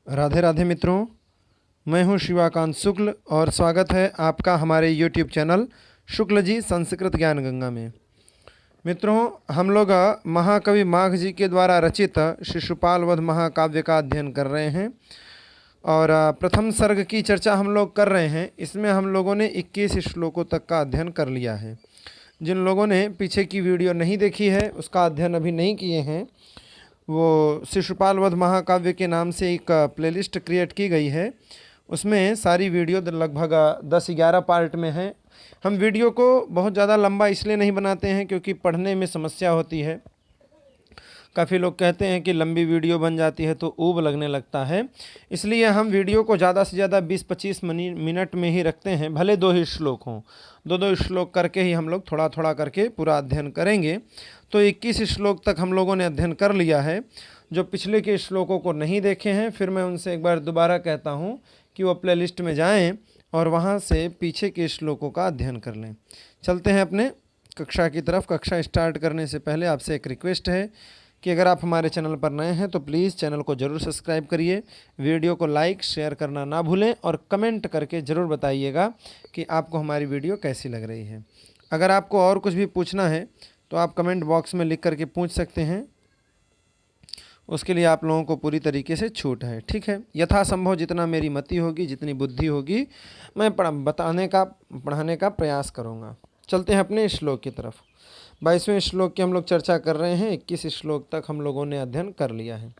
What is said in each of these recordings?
राधे राधे मित्रों, मैं हूं शिवाकांत शुक्ल और स्वागत है आपका हमारे YouTube चैनल शुक्ल जी संस्कृत ज्ञान गंगा में। मित्रों, हम लोग महाकवि माघ जी के द्वारा रचित शिशुपाल वध महाकाव्य का अध्ययन कर रहे हैं और प्रथम सर्ग की चर्चा हम लोग कर रहे हैं। इसमें हम लोगों ने 21 श्लोकों तक का अध्ययन कर लिया है। जिन लोगों ने पीछे की वीडियो नहीं देखी है, उसका अध्ययन अभी नहीं किए हैं, वो शिशुपाल वध महाकाव्य के नाम से एक प्लेलिस्ट क्रिएट की गई है। उसमें सारी वीडियो लगभग 10-11 पार्ट में है। हम वीडियो को बहुत ज़्यादा लंबा इसलिए नहीं बनाते हैं क्योंकि पढ़ने में समस्या होती है। काफ़ी लोग कहते हैं कि लंबी वीडियो बन जाती है तो ऊब लगने लगता है, इसलिए हम वीडियो को ज़्यादा से ज़्यादा 20-25 मिनट में ही रखते हैं। भले 2 ही श्लोक हों, 2-2 श्लोक करके ही हम लोग थोड़ा थोड़ा करके पूरा अध्ययन करेंगे। तो 21 श्लोक तक हम लोगों ने अध्ययन कर लिया है। जो पिछले के श्लोकों को नहीं देखे हैं, फिर मैं उनसे एक बार दोबारा कहता हूँ कि वो प्लेलिस्ट में जाएं और वहाँ से पीछे के श्लोकों का अध्ययन कर लें। चलते हैं अपने कक्षा की तरफ। कक्षा स्टार्ट करने से पहले आपसे एक रिक्वेस्ट है कि अगर आप हमारे चैनल पर नए हैं तो प्लीज़ चैनल को ज़रूर सब्सक्राइब करिए, वीडियो को लाइक शेयर करना ना भूलें और कमेंट करके ज़रूर बताइएगा कि आपको हमारी वीडियो कैसी लग रही है। अगर आपको और कुछ भी पूछना है तो आप कमेंट बॉक्स में लिख करके पूछ सकते हैं, उसके लिए आप लोगों को पूरी तरीके से छूट है। ठीक है, यथासंभव जितना मेरी मति होगी, जितनी बुद्धि होगी, मैं पढ़ाने का प्रयास करूँगा। चलते हैं अपने श्लोक की तरफ। 22वें श्लोक की हम लोग चर्चा कर रहे हैं। 21 श्लोक तक हम लोगों ने अध्ययन कर लिया है।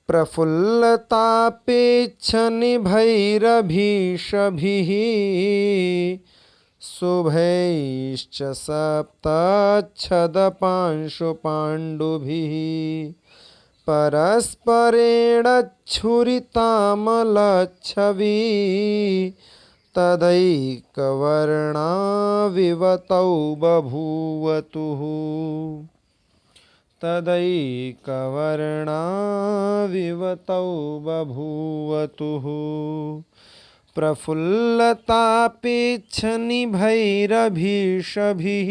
प्रफुल्लतापेच्छनिभैरभीषभिः शुभैश्च सप्तच्छदपांशुपाण्डुभिः परस्परेण छुरितामलच्छवी तदैकवर्णाविवतौ बभूवतुः तदैकवर्णाविवतौ बभूवतुः प्रफुल्लतापेच्छनिभैरभीषभिः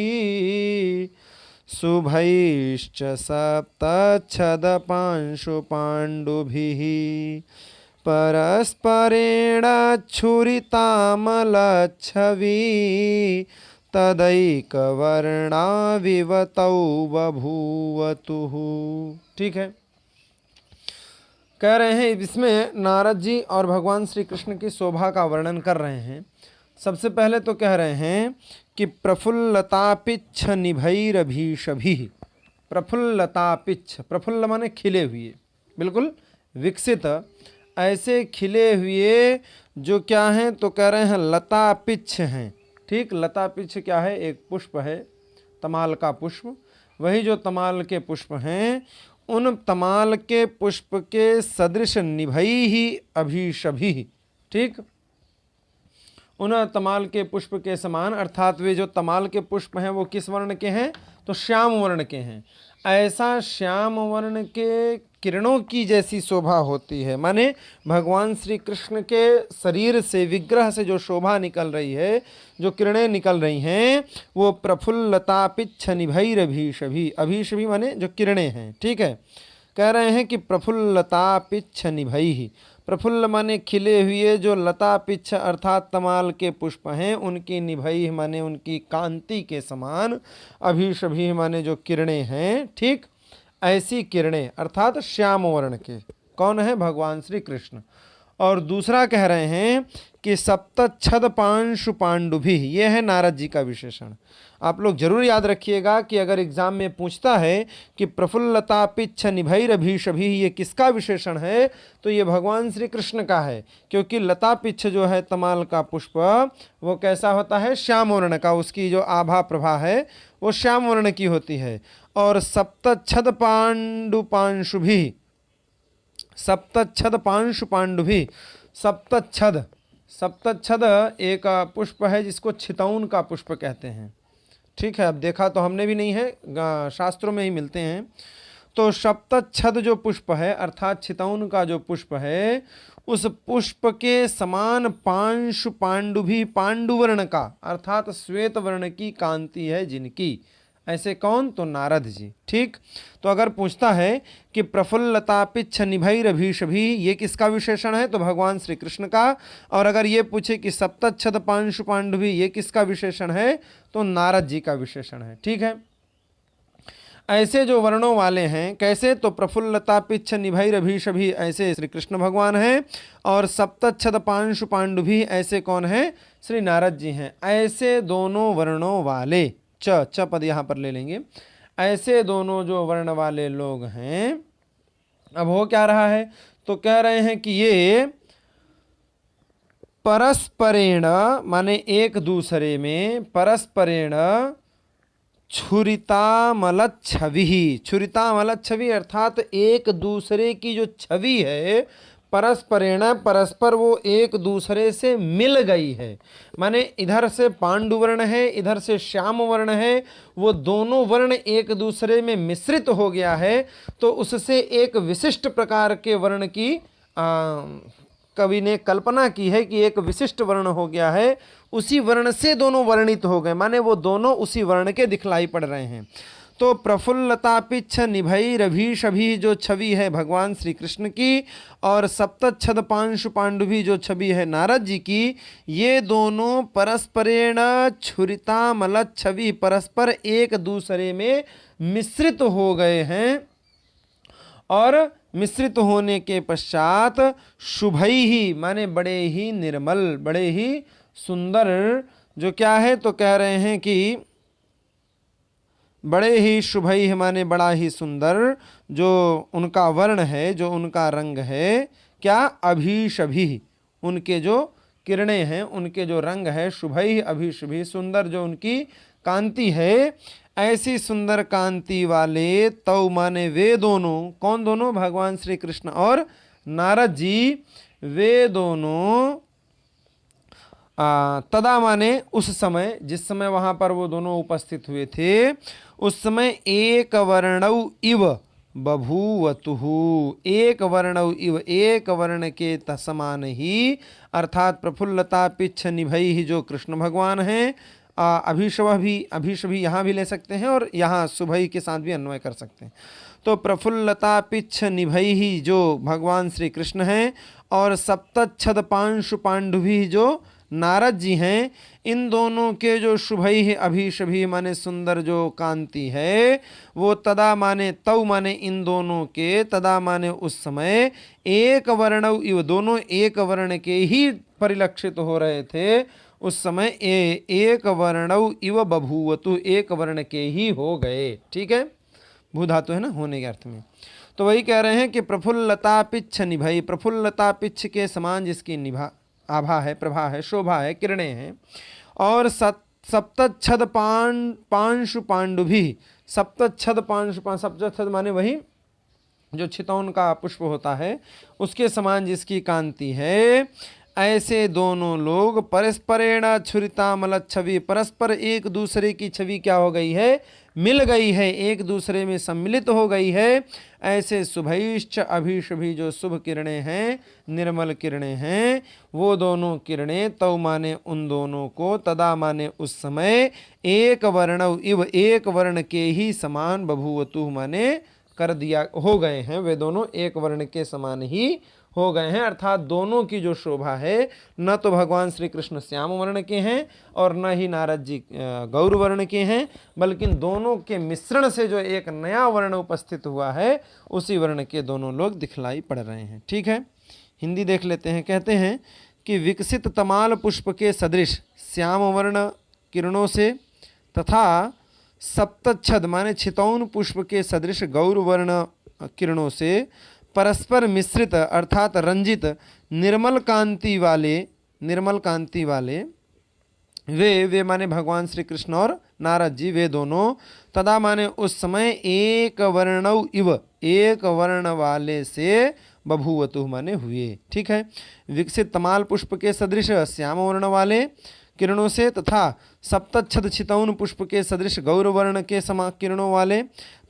शुभैश्च सप्तच्छदपांशुपाण्डुभिः परस्परेण छुरितामलच्छवी तदैकवर्णाविवतौ बभूवतुः। ठीक है, कह रहे हैं इसमें नारद जी और भगवान श्री कृष्ण की शोभा का वर्णन कर रहे हैं। सबसे पहले तो कह रहे हैं कि प्रफुल्लतापिच्छ निभैरभीषभिः। प्रफुल्लतापिच्छ, प्रफुल्ल माने खिले हुए, बिल्कुल विकसित, ऐसे खिले हुए जो क्या हैं, तो कह रहे हैं लता पिच्छ हैं। ठीक, लता पिच्छ क्या है? एक पुष्प है, तमाल का पुष्प। वही जो तमाल के पुष्प हैं, उन तमाल के पुष्प के सदृश निभैः अभीषभिः। ठीक, उन तमाल के पुष्प के समान, अर्थात वे जो तमाल के पुष्प हैं वो किस वर्ण के हैं? तो श्याम वर्ण के हैं। ऐसा श्याम वर्ण के किरणों की जैसी शोभा होती है, माने भगवान श्री कृष्ण के शरीर से, विग्रह से जो शोभा निकल रही है, जो किरणें निकल रही हैं, वो प्रफुल्लतापिच्छ निभैरभीषभिः। अभीषभिः माने जो किरणें हैं। ठीक है, कह रहे हैं कि प्रफुल्लतापिच्छ निभैः। प्रफुल्ल माने खिले हुए, जो लता पिच्छ अर्थात तमाल के पुष्प हैं, उनकी निभैः माने उनकी कांति के समान, अभीषभिः माने जो किरणें हैं। ठीक, ऐसी किरणें अर्थात श्याम वर्ण के। कौन है? भगवान श्री कृष्ण। और दूसरा कह रहे हैं कि सप्तच्छदपांशुपाण्डुभिः, ये है नारद जी का विशेषण। आप लोग जरूर याद रखिएगा कि अगर एग्जाम में पूछता है कि प्रफुल्लतापिच्छ निभैरभीषभिः ये किसका विशेषण है, तो ये भगवान श्री कृष्ण का है। क्योंकि लता पिच्छ जो है तमाल का पुष्प, वो कैसा होता है? श्याम वर्ण का। उसकी जो आभा प्रभा है वो श्याम वर्ण की होती है। और सप्तच्छदपांशुभिः, सप्तच्छदपांशुपाण्डुभिः, सप्तच्छद, सप्तच्छद एक पुष्प है जिसको छितौन का पुष्प कहते हैं। ठीक है, अब देखा तो हमने भी नहीं है, शास्त्रों में ही मिलते हैं। तो सप्तच्छद जो पुष्प है अर्थात छितौन का जो पुष्प है, उस पुष्प के समान पांशुपाण्डुभिः, पांडुवर्ण का अर्थात श्वेत वर्ण की कांति है जिनकी, ऐसे कौन? तो नारद जी। ठीक, तो अगर पूछता है कि प्रफुल्लतापिच्छ निभैरभीषभी, ये किसका विशेषण है? तो भगवान श्री कृष्ण का। और अगर ये पूछे कि सप्तच्छद पांशु पांडुभी, ये किसका विशेषण है? तो नारद जी का विशेषण है। ठीक है, ऐसे जो वर्णों वाले हैं, कैसे? तो प्रफुल्लतापिच्छ निभैरभीषभी ऐसे श्री कृष्ण भगवान हैं, और सप्तच्छद पांशु पांडुभी ऐसे कौन है? श्री नारद जी हैं। ऐसे दोनों वर्णों वाले, च पद यहाँ पर ले लेंगे, ऐसे दोनों जो वर्ण वाले लोग हैं। अब हो क्या रहा है? तो कह रहे हैं कि ये परस्परेण, माने एक दूसरे में, परस्परेण छुरितामलच्छवि, छुरितामलच्छवि अर्थात एक दूसरे की जो छवि है, परस्परेण, परस्पर वो एक दूसरे से मिल गई है। माने इधर से पांडु वर्ण है, इधर से श्याम वर्ण है, वो दोनों वर्ण एक दूसरे में मिश्रित हो गया है, तो उससे एक विशिष्ट प्रकार के वर्ण की कवि ने कल्पना की है कि एक विशिष्ट वर्ण हो गया है, उसी वर्ण से दोनों वर्णित हो गए, माने वो दोनों उसी वर्ण के दिखलाई पड़ रहे हैं। तो प्रफुल्लतापिच्छ निभैरभीषभी जो छवि है भगवान श्री कृष्ण की, और सप्तच्छद पांशु पांडुभी जो छवि है नारद जी की, ये दोनों परस्परेण छुरितामलच्छवि, परस्पर एक दूसरे में मिश्रित हो गए हैं। और मिश्रित होने के पश्चात शुभई ही, माने बड़े ही निर्मल, बड़े ही सुंदर, जो क्या है? तो कह रहे हैं कि बड़े ही शुभई, माने बड़ा ही सुंदर जो उनका वर्ण है, जो उनका रंग है, क्या? अभीषभी, उनके जो किरणें हैं, उनके जो रंग है, शुभई अभीषभी, सुंदर जो उनकी कांति है, ऐसी सुंदर कांति वाले, तौ माने वे दोनों, कौन दोनों? भगवान श्री कृष्ण और नारद जी, वे दोनों तदा माने उस समय, जिस समय वहां पर वो दोनों उपस्थित हुए थे, उस समय एक वर्णौ इव बभूवतुहु, एक वर्णौ इव, एक वर्ण के समान ही, अर्थात प्रफुल्लतापिच्छ निभैः जो कृष्ण भगवान हैं, अभीषभी यहाँ भी ले सकते हैं, और यहाँ शुभई के साथ भी अन्वय कर सकते हैं। तो प्रफुल्लतापिच्छ निभैः जो भगवान श्री कृष्ण हैं, और सप्तच्छद पांशु पांडुभी जो नारद जी हैं, इन दोनों के जो शुभई अभीषभी माने सुंदर जो कांति है, वो तदा माने तौ माने इन दोनों के, तदा माने उस समय, एक वर्णौ इव, दोनों एक वर्ण के ही परिलक्षित हो रहे थे, उस समय एक वर्णौ इव बभूवतु, एक वर्ण के ही हो गए। ठीक है, भू धातु है ना, होने के अर्थ में। तो वही कह रहे हैं कि प्रफुल्लतापिच्छ निभई, प्रफुल्लतापिच्छ के समान जिसकी निभा, आभा है, प्रभा है, शोभा है, किरणें हैं, और सप्तच्छद पांशु पांडुभी, सप्तच्छद पांशु, सप्तच्छद माने वही जो चितौन का पुष्प होता है, उसके समान जिसकी कांति है, ऐसे दोनों लोग परस्परेण छुरितामलच्छवि, परस्पर एक दूसरे की छवि क्या हो गई है? मिल गई है, एक दूसरे में सम्मिलित हो गई है। ऐसे शुभैश्च अभीषभी जो शुभ किरणें हैं, निर्मल किरणें हैं, वो दोनों किरणें, तौ माने उन दोनों को, तदा माने उस समय, एक वर्णौ इव, एक वर्ण के ही समान, बभूवतु माने कर दिया, हो गए हैं, वे दोनों एक वर्ण के समान ही हो गए हैं। अर्थात दोनों की जो शोभा है, न तो भगवान श्री कृष्ण श्याम वर्ण के हैं और न ही नारद जी गौर वर्ण के हैं, बल्कि दोनों के मिश्रण से जो एक नया वर्ण उपस्थित हुआ है, उसी वर्ण के दोनों लोग दिखलाई पड़ रहे हैं। ठीक है, हिंदी देख लेते हैं। कहते हैं कि विकसित तमाल पुष्प के सदृश श्याम वर्ण किरणों से तथा सप्तच्छद माने छितौन पुष्प के सदृश गौर वर्ण किरणों से परस्पर मिश्रित अर्थात रंजित निर्मल कांति वाले वे माने भगवान श्री कृष्ण और नारद जी, वे दोनों, तदा माने उस समय, एक वर्णौ इव, एक वर्ण वाले से, बभूवतु माने हुए। ठीक है, विकसित तमाल पुष्प के सदृश श्याम वर्ण वाले किरणों से तथा सप्तच्छद छितौन पुष्प के सदृश गौर वर्ण के समा किरणों वाले,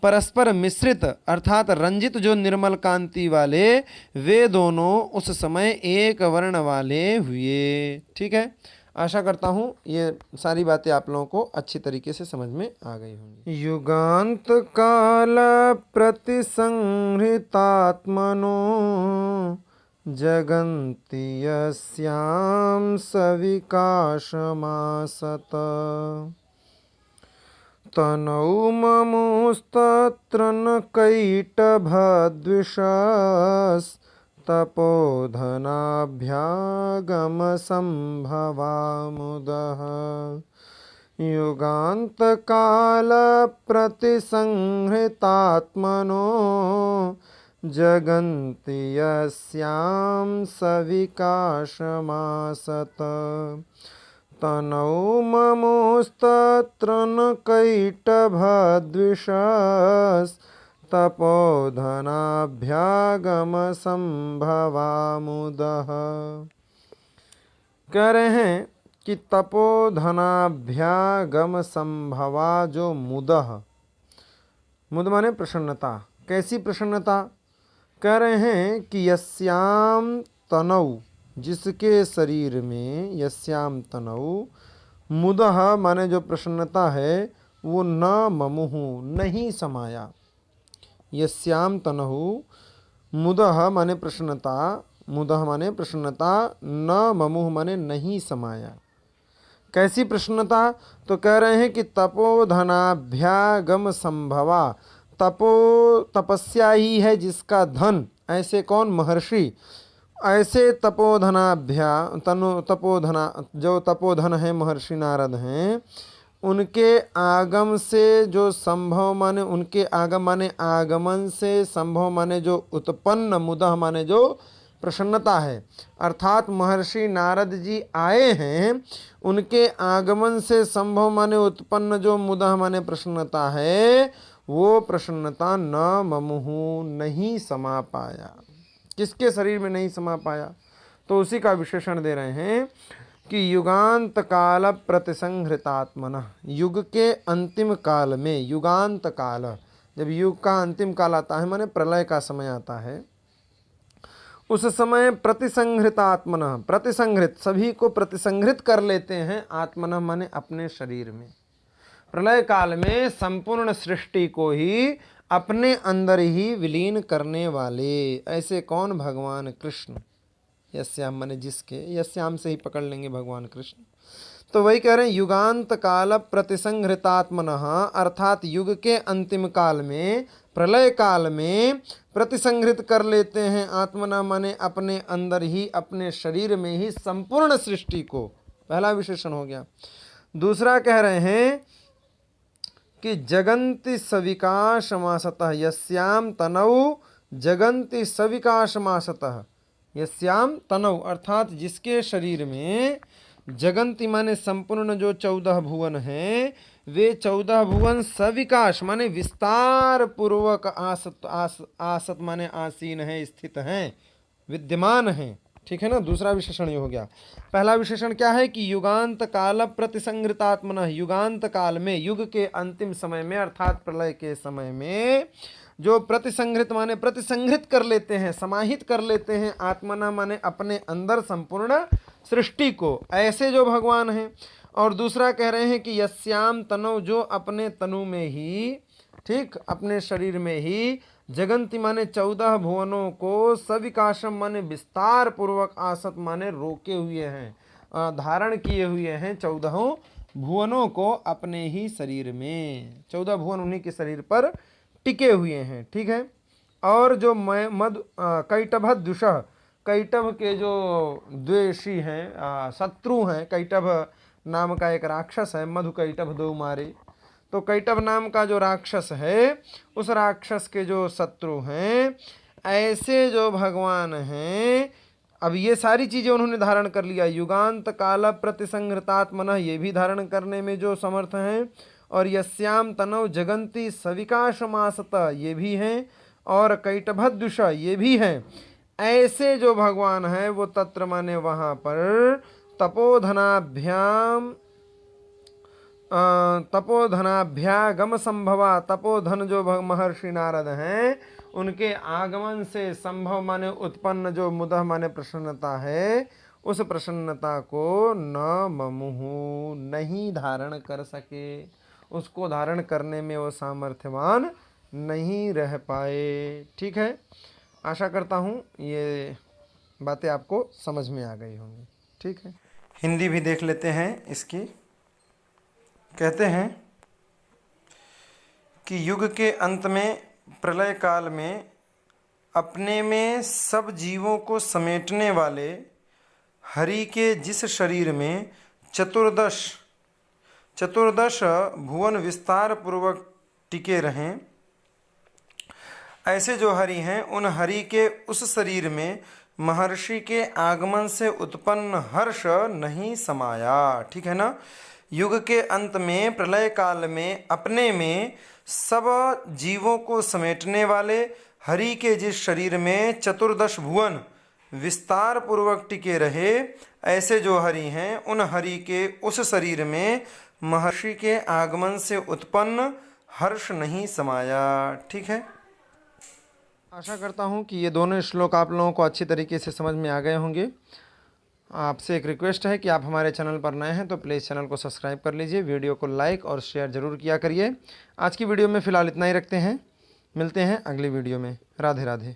परस्पर मिश्रित अर्थात रंजित जो निर्मल कांति वाले, वे दोनों उस समय एक वर्ण वाले हुए। ठीक है, आशा करता हूँ ये सारी बातें आप लोगों को अच्छी तरीके से समझ में आ गई होंगी। युगांत काल प्रतिसंहृतात्मनो जगन्ति यस्यां सविकाशमासत तनौ ममुस्तत्र न कैटभद्विषस्तपोधनाभ्यागमसम्भवामुदः युगान्तकालप्रतिसंहृतात्मनो जगन्ति यस्यां सविकाशमासत तनौ ममुस्तत्र न कैटभद्विषस्तपोधनाभ्यागमसम्भवामुदः। कह रहे हैं कि तपोधनाभ्यागम संभवा जो मुदह, मुद माने प्रसन्नता, कैसी प्रसन्नता? कह रहे हैं कि यस्याम तनौ, जिसके शरीर में, यस्याम तनौ, मुदह माने जो प्रसन्नता है वो न ममुहु नहीं समाया। यस्याम तनहु मुदह माने प्रसन्नता, मुदह माने प्रसन्नता, न ममुह माने नहीं समाया। कैसी प्रसन्नता? तो कह रहे हैं कि तपोधनाभ्यागम संभवा, तपस्या ही है जिसका धन। ऐसे कौन? महर्षि। ऐसे तपोधना जो तपोधन है महर्षि नारद हैं, उनके आगम से जो संभव माने, उनके आगम माने आगमन से, संभव माने जो उत्पन्न, मुदह माने जो प्रसन्नता है। अर्थात महर्षि नारद जी आए हैं, उनके आगमन से संभव माने उत्पन्न जो मुदह माने प्रसन्नता है, वो प्रसन्नता न ममुहु नहीं समा पाया। किसके शरीर में नहीं समा पाया? तो उसी का विशेषण दे रहे हैं कि युगांत काल प्रतिसंहृतात्मनः, युग के अंतिम काल में, युगांत काल, जब युग का अंतिम काल आता है माने प्रलय का समय आता है, उस समय प्रतिसंहृतात्मनः, प्रतिसंहृत सभी को प्रतिसंहृत कर लेते हैं, आत्मनः माने अपने शरीर में। प्रलय काल में संपूर्ण सृष्टि को ही अपने अंदर ही विलीन करने वाले, ऐसे कौन? भगवान कृष्ण। यस्याम माने जिसके, यस्याम से ही पकड़ लेंगे भगवान कृष्ण। तो वही कह रहे हैं युगांत काल प्रतिसंहृतात्मनः, अर्थात युग के अंतिम काल में, प्रलय काल में प्रतिसंहृत कर लेते हैं आत्मना माने अपने अंदर ही, अपने शरीर में ही संपूर्ण सृष्टि को। पहला विशेषण हो गया। दूसरा कह रहे हैं कि जगन्ति सविकाशमासतः, यस्याम तनौ जगन्ति सविकाशमासतः, यस्याम तनौ अर्थात जिसके शरीर में, जगन्ति माने संपूर्ण जो 14 भुवन हैं, वे 14 भुवन सविकाश माने विस्तार पूर्वक आसत माने आसीन है, स्थित हैं, विद्यमान हैं। ठीक है ना। दूसरा विशेषण ये हो गया। पहला विशेषण क्या है कि युगांत काल प्रतिसंहृतात्मनः, युगांत काल में, युग के अंतिम समय में अर्थात प्रलय के समय में जो प्रतिसंहृत माने प्रतिसंहृत कर लेते हैं, समाहित कर लेते हैं, आत्मना माने अपने अंदर संपूर्ण सृष्टि को, ऐसे जो भगवान हैं। और दूसरा कह रहे हैं कि यस्याम तनौ, जो अपने तनु में ही, ठीक, अपने शरीर में ही, जगन्ति माने 14 भुवनों को, सविकाशम माने विस्तार पूर्वक, आसत माने रोके हुए हैं, धारण किए हुए हैं 14 भुवनों को अपने ही शरीर में। 14 भुवन उन्हीं के शरीर पर टिके हुए हैं। ठीक है। और जो कैटभद्विषः, कैटभ के जो द्वेषी हैं, शत्रु हैं, कैटभ नाम का एक राक्षस है, मधु कैटभ दो मारे, तो कैटभ नाम का जो राक्षस है, उस राक्षस के जो शत्रु हैं, ऐसे जो भगवान हैं, अब ये सारी चीज़ें उन्होंने धारण कर लिया। युगांत काल प्रतिसंहृतात्मनः, ये भी धारण करने में जो समर्थ हैं, और यस्याम तनौ जगन्ति सविकाशमासतः, ये भी हैं, और कैटभद्विषः, ये भी हैं। ऐसे जो भगवान है वो तत्र माने वहाँ पर तपोधनाभ्यागम संभवा, तपोधन जो महर्षि नारद हैं, उनके आगमन से संभव माने उत्पन्न जो मुदह माने प्रसन्नता है, उस प्रसन्नता को न ममुहु नहीं धारण कर सके, उसको धारण करने में वो सामर्थ्यवान नहीं रह पाए। ठीक है, आशा करता हूँ ये बातें आपको समझ में आ गई होंगी। ठीक है, हिंदी भी देख लेते हैं इसकी। कहते हैं कि युग के अंत में, प्रलय काल में, अपने में सब जीवों को समेटने वाले हरि के जिस शरीर में चतुर्दश भुवन विस्तार पूर्वक टिके रहें, ऐसे जो हरि हैं उन हरि के उस शरीर में महर्षि के आगमन से उत्पन्न हर्ष नहीं समाया। ठीक है ना। युग के अंत में, प्रलय काल में, अपने में सब जीवों को समेटने वाले हरि के जिस शरीर में चतुर्दश भुवन विस्तार पूर्वक टिके रहे, ऐसे जो हरि हैं उन हरि के उस शरीर में महर्षि के आगमन से उत्पन्न हर्ष नहीं समाया। ठीक है, आशा करता हूँ कि ये दोनों श्लोक आप लोगों को अच्छी तरीके से समझ में आ गए होंगे। आपसे एक रिक्वेस्ट है कि आप हमारे चैनल पर नए हैं तो प्लीज़ चैनल को सब्सक्राइब कर लीजिए, वीडियो को लाइक और शेयर ज़रूर किया करिए। आज की वीडियो में फ़िलहाल इतना ही रखते हैं, मिलते हैं अगली वीडियो में। राधे राधे।